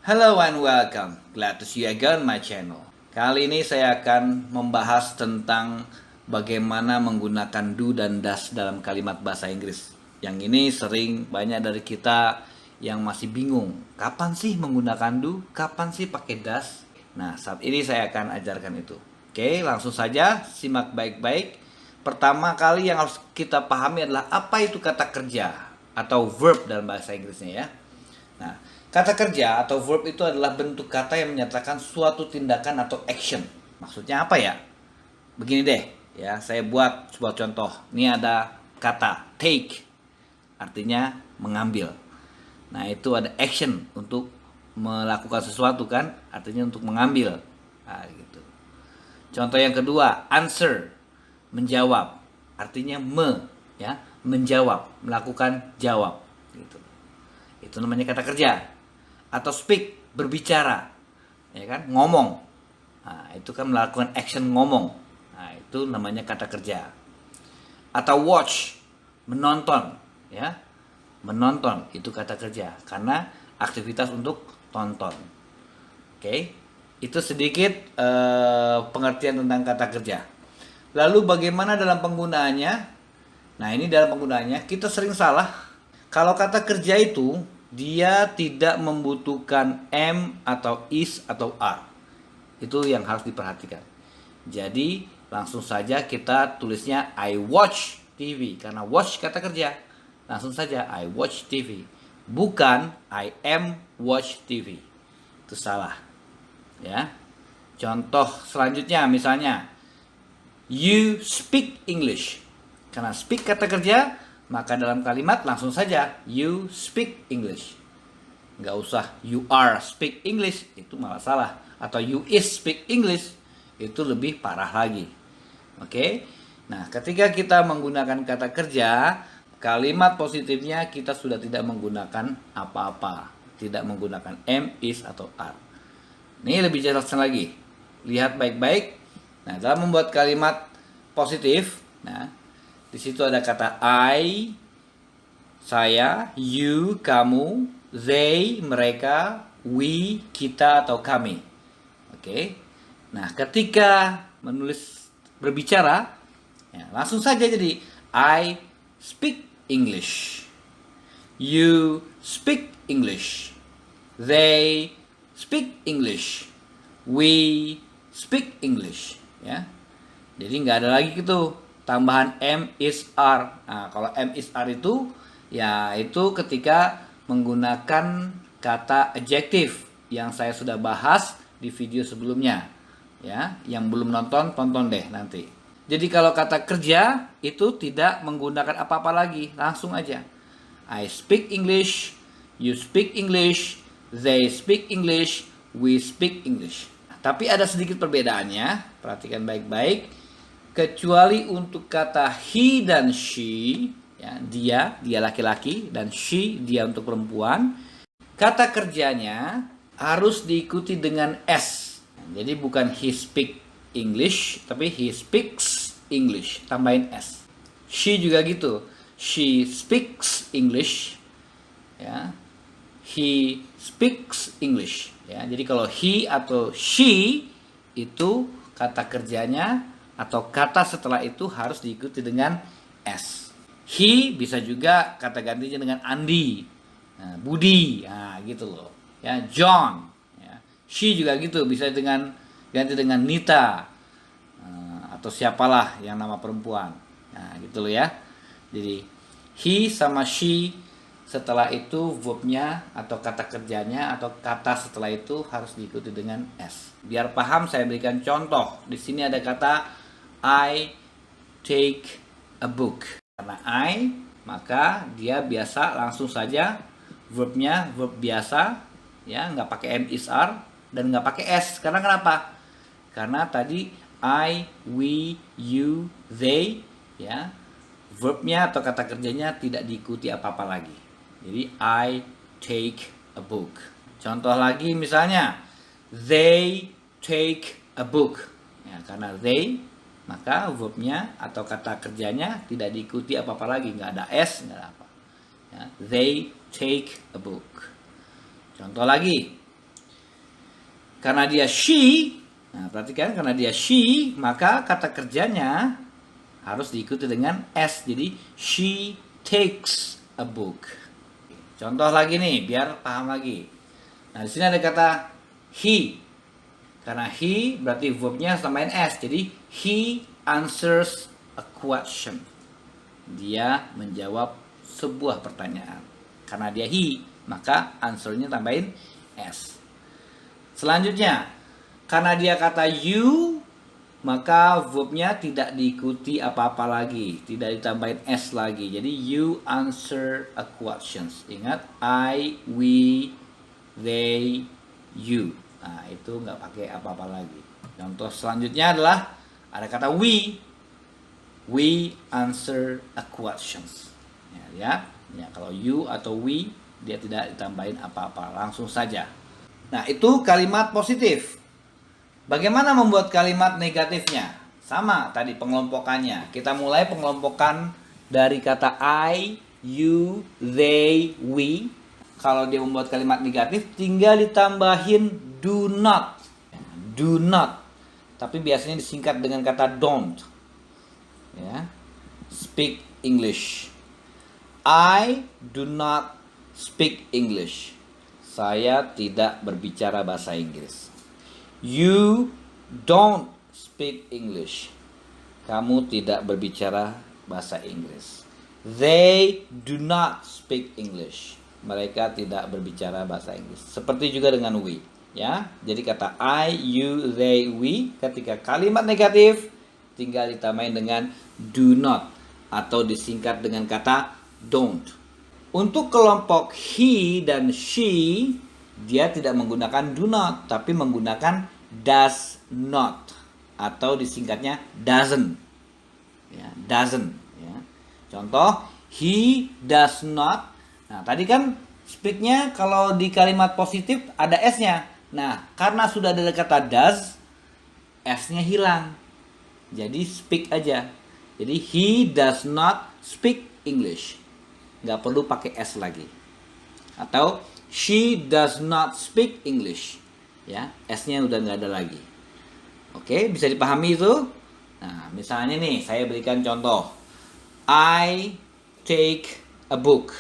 Hello and welcome. Glad to see you again on my channel. Kali ini saya akan membahas tentang bagaimana menggunakan do dan does dalam kalimat bahasa Inggris. Yang ini sering banyak dari kita yang masih bingung. Kapan sih menggunakan do? Kapan sih pakai does? Nah, saat ini saya akan ajarkan itu. Oke, langsung saja simak baik-baik. Pertama kali yang harus kita pahami adalah apa itu kata kerja atau verb dalam bahasa Inggrisnya ya. Nah, kata kerja atau verb itu adalah bentuk kata yang menyatakan suatu tindakan atau action. Maksudnya apa ya? Begini deh, ya, saya buat sebuah contoh. Ini ada kata take, artinya mengambil. Nah, itu ada action untuk melakukan sesuatu kan, artinya untuk mengambil. Nah, gitu. Contoh yang kedua, answer, menjawab, artinya ya, menjawab, melakukan jawab, gitu. Itu namanya kata kerja. Atau speak, berbicara, ya kan, ngomong. Nah, itu kan melakukan action ngomong. Nah, itu namanya kata kerja. Atau watch, menonton, ya, menonton itu kata kerja karena aktivitas untuk tonton. Oke, itu sedikit pengertian tentang kata kerja. Lalu bagaimana dalam penggunaannya? Nah, ini dalam penggunaannya kita sering salah. Kalau kata kerja itu dia tidak membutuhkan am atau is atau are. Itu yang harus diperhatikan. Jadi langsung saja kita tulisnya I watch TV karena watch kata kerja. Langsung saja I watch TV. Bukan I am watch TV. Itu salah. Ya. Contoh selanjutnya misalnya you speak English. Karena speak kata kerja, maka dalam kalimat langsung saja you speak English. Nggak usah you are speak English, itu malah salah. Atau you is speak English, itu lebih parah lagi. Oke. Nah, ketika kita menggunakan kata kerja, kalimat positifnya kita sudah tidak menggunakan apa-apa. Tidak menggunakan am, is, atau are. Ini lebih jelas lagi. Lihat baik-baik. Nah, dalam membuat kalimat positif, nah, di situ ada kata I, saya, you, kamu, they, mereka, we, kita atau kami. Oke. Nah, ketika menulis berbicara, ya, langsung saja jadi I speak English. You speak English. They speak English. We speak English. Ya. Jadi nggak ada lagi gitu tambahan am, is, are. Nah, kalau am, is, are itu ya itu ketika menggunakan kata adjektif yang saya sudah bahas di video sebelumnya. Ya, yang belum nonton, tonton deh nanti. Jadi kalau kata kerja itu tidak menggunakan apa-apa lagi, langsung aja. I speak English, you speak English, they speak English, we speak English. Tapi ada sedikit perbedaannya, perhatikan baik-baik. Kecuali untuk kata he dan she, ya, dia laki-laki, dan she, dia untuk perempuan, kata kerjanya harus diikuti dengan s. Jadi bukan he speak English, tapi he speaks English, tambahin s. She juga gitu, she speaks English, ya, he speaks English. Ya, jadi kalau he atau she itu kata kerjanya atau kata setelah itu harus diikuti dengan s. He bisa juga kata gantinya dengan Andi, nah, Budi, nah, gitu loh. Ya, John. Ya. She juga gitu, bisa dengan ganti dengan Nita, atau siapalah yang nama perempuan. Nah, gitu loh ya. Jadi he sama she setelah itu verbnya atau kata kerjanya atau kata setelah itu harus diikuti dengan s. Biar paham saya berikan contoh. Di sini ada kata I take a book. Karena I, maka dia biasa langsung saja verbnya verb biasa, ya, nggak pakai am, is, are, dan nggak pakai s. Karena kenapa? Karena tadi I, we, you, they, ya, verbnya atau kata kerjanya tidak diikuti apa-apa lagi. Jadi I take a book. Contoh lagi misalnya they take a book. Ya, karena they maka verbnya atau kata kerjanya tidak diikuti apa-apa lagi, nggak ada s, nggak ada apa. Ya, they take a book. Contoh lagi, Karena dia she, nah perhatikan, karena dia she, maka kata kerjanya harus diikuti dengan S. Jadi she takes a book. Contoh lagi nih, biar paham lagi. Nah, di sini ada kata he. Karena he berarti verbnya tambahin S. Jadi he answers a question. Dia menjawab sebuah pertanyaan. Karena dia he, maka answernya tambahin S. Selanjutnya, karena dia kata you, maka verbnya tidak diikuti apa-apa lagi, tidak ditambahin S lagi. Jadi you answer a questions. Ingat, I, we, they, you. Nah, itu nggak pakai apa-apa lagi. Contoh selanjutnya adalah ada kata we. We answer a questions. Ya, lihat. Ya, kalau you atau we, dia tidak ditambahin apa-apa, langsung saja. Nah, itu kalimat positif. Bagaimana membuat kalimat negatifnya? Sama tadi pengelompokannya. Kita mulai pengelompokan dari kata I, you, they, we. Kalau dia membuat kalimat negatif, tinggal ditambahin do not. Do not. Tapi biasanya disingkat dengan kata don't. Ya. Speak English. I do not speak English. Saya tidak berbicara bahasa Inggris. You don't speak English. Kamu tidak berbicara bahasa Inggris. They do not speak English. Mereka tidak berbicara bahasa Inggris. Seperti juga dengan we, ya. Jadi kata I, you, they, we, ketika kalimat negatif tinggal ditambahin dengan do not atau disingkat dengan kata don't. Untuk kelompok he dan she, dia tidak menggunakan do not, tapi menggunakan does not atau disingkatnya doesn't. Ya, doesn't. Ya. Contoh, he does not. Nah, tadi kan speaknya kalau di kalimat positif ada S-nya. Nah, karena sudah ada kata does, S-nya hilang. Jadi speak aja. Jadi he does not speak English. Nggak perlu pakai S lagi. Atau she does not speak English. Ya, S-nya udah nggak ada lagi. Oke, bisa dipahami itu? Nah, misalnya nih, saya berikan contoh. I take a book.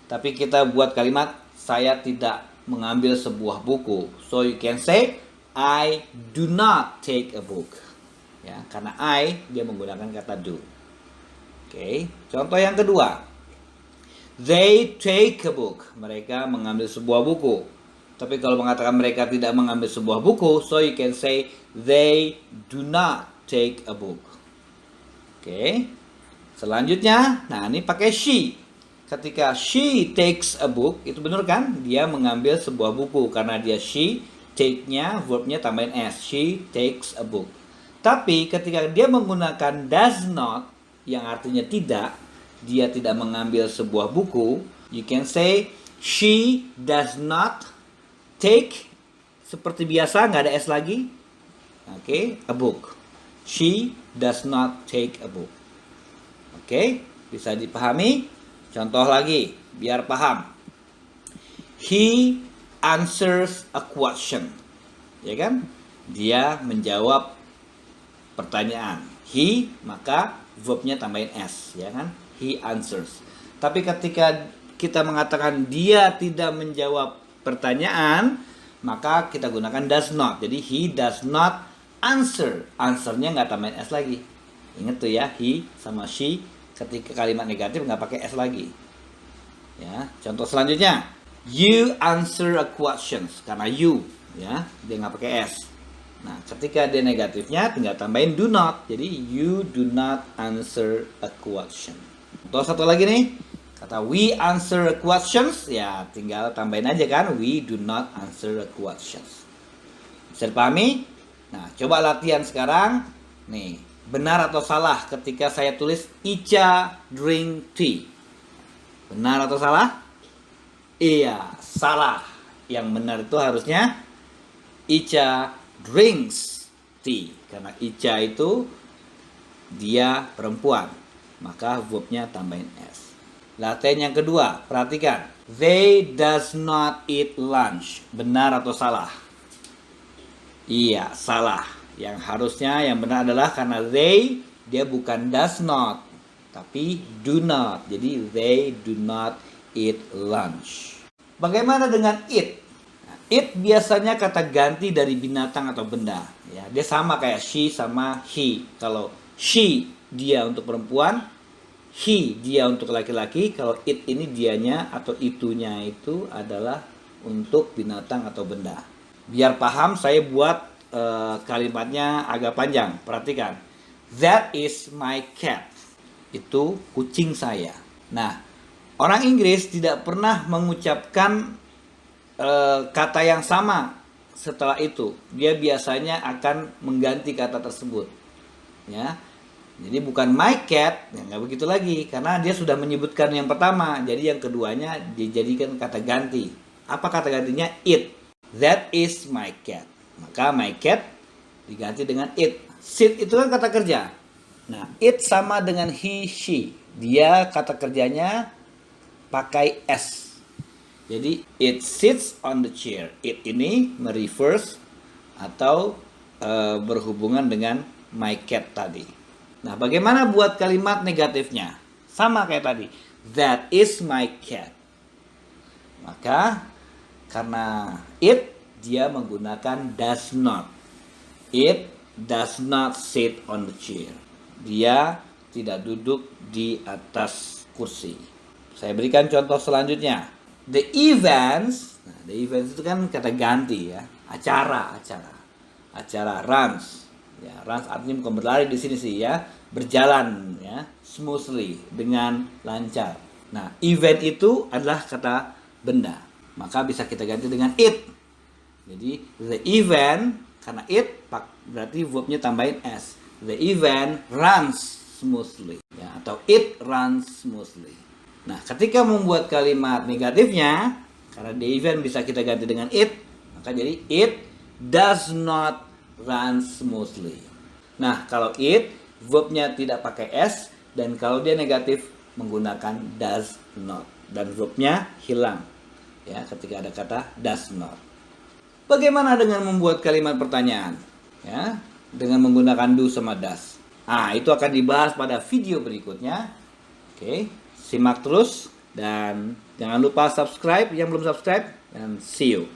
Tapi kita buat kalimat, saya tidak mengambil sebuah buku. So you can say, I do not take a book. Ya, karena I, dia menggunakan kata do. Oke, contoh yang kedua. They take a book. Mereka mengambil sebuah buku. Tapi kalau mengatakan mereka tidak mengambil sebuah buku, so you can say they do not take a book. Oke. Selanjutnya, nah ini pakai she. Ketika she takes a book, itu benar kan? Dia mengambil sebuah buku. Karena dia she, take-nya, verbnya tambahin S. She takes a book. Tapi ketika dia menggunakan does not, yang artinya tidak, dia tidak mengambil sebuah buku, you can say she does not take, seperti biasa nggak ada S lagi. Oke, a book. She does not take a book. Oke, bisa dipahami? Contoh lagi biar paham. He answers a question. Ya kan? Dia menjawab pertanyaan. He, maka verbnya tambahin S, ya kan? He answers. Tapi ketika kita mengatakan dia tidak menjawab pertanyaan, maka kita gunakan does not. Jadi he does not answer. Answernya nggak tambahin S lagi. Ingat tuh ya, he sama she ketika kalimat negatif nggak pakai S lagi. Ya, contoh selanjutnya, you answer a questions. Karena you, ya, dia nggak pakai S. Nah, ketika dia negatifnya tinggal tambahin do not. Jadi you do not answer a question. Contoh satu lagi nih, kata we answer questions, ya tinggal tambahin aja kan, we do not answer questions. Bisa dipahami? Nah, coba latihan sekarang. Nih, benar atau salah ketika saya tulis Ica drink tea? Benar atau salah? Iya, salah. Yang benar itu harusnya Ica drinks tea. Karena Ica itu dia perempuan, maka verbnya tambahin S. Latihan yang kedua, perhatikan. They does not eat lunch. Benar atau salah? Iya, salah. Yang harusnya yang benar adalah karena they, dia bukan does not, tapi do not. Jadi they do not eat lunch. Bagaimana dengan it? Nah, it biasanya kata ganti dari binatang atau benda. Ya, dia sama kayak she sama he. Kalau she dia untuk perempuan, he dia untuk laki-laki. Kalau it ini dianya atau itunya itu adalah untuk binatang atau benda. Biar paham, saya buat kalimatnya agak panjang. Perhatikan. That is my cat. Itu kucing saya. Nah, orang Inggris tidak pernah mengucapkan kata yang sama setelah itu. Dia biasanya akan mengganti kata tersebut. Ya. Jadi bukan my cat, ya nggak begitu lagi. Karena dia sudah menyebutkan yang pertama. Jadi yang keduanya dijadikan kata ganti. Apa kata gantinya? It. That is my cat. Maka my cat diganti dengan it. Sit itu kan kata kerja. Nah, it sama dengan he, she. Dia kata kerjanya pakai s. Jadi it sits on the chair. It ini merefers atau berhubungan dengan my cat tadi. Nah, bagaimana buat kalimat negatifnya? Sama kayak tadi. That is my cat. Maka karena it, dia menggunakan does not. It does not sit on the chair. Dia tidak duduk di atas kursi. Saya berikan contoh selanjutnya. The events. Nah, the events itu kan kata ganti ya. Acara. Acara runs. Ya, runs artinya bukan berlari di sini sih ya. Berjalan ya, smoothly, dengan lancar. Nah, event itu adalah kata benda. Maka bisa kita ganti dengan it. Jadi the event, karena it berarti verbnya tambahin s. The event runs smoothly ya, atau it runs smoothly. Nah, ketika membuat kalimat negatifnya, karena the event bisa kita ganti dengan it, maka jadi it does not run smoothly. Nah, kalau it verbnya tidak pakai s, dan kalau dia negatif menggunakan does not, dan verbnya hilang ya ketika ada kata does not. Bagaimana dengan membuat kalimat pertanyaan? Ya, dengan menggunakan do sama does. Nah, itu akan dibahas pada video berikutnya. Oke, simak terus dan jangan lupa subscribe yang belum subscribe, dan see you.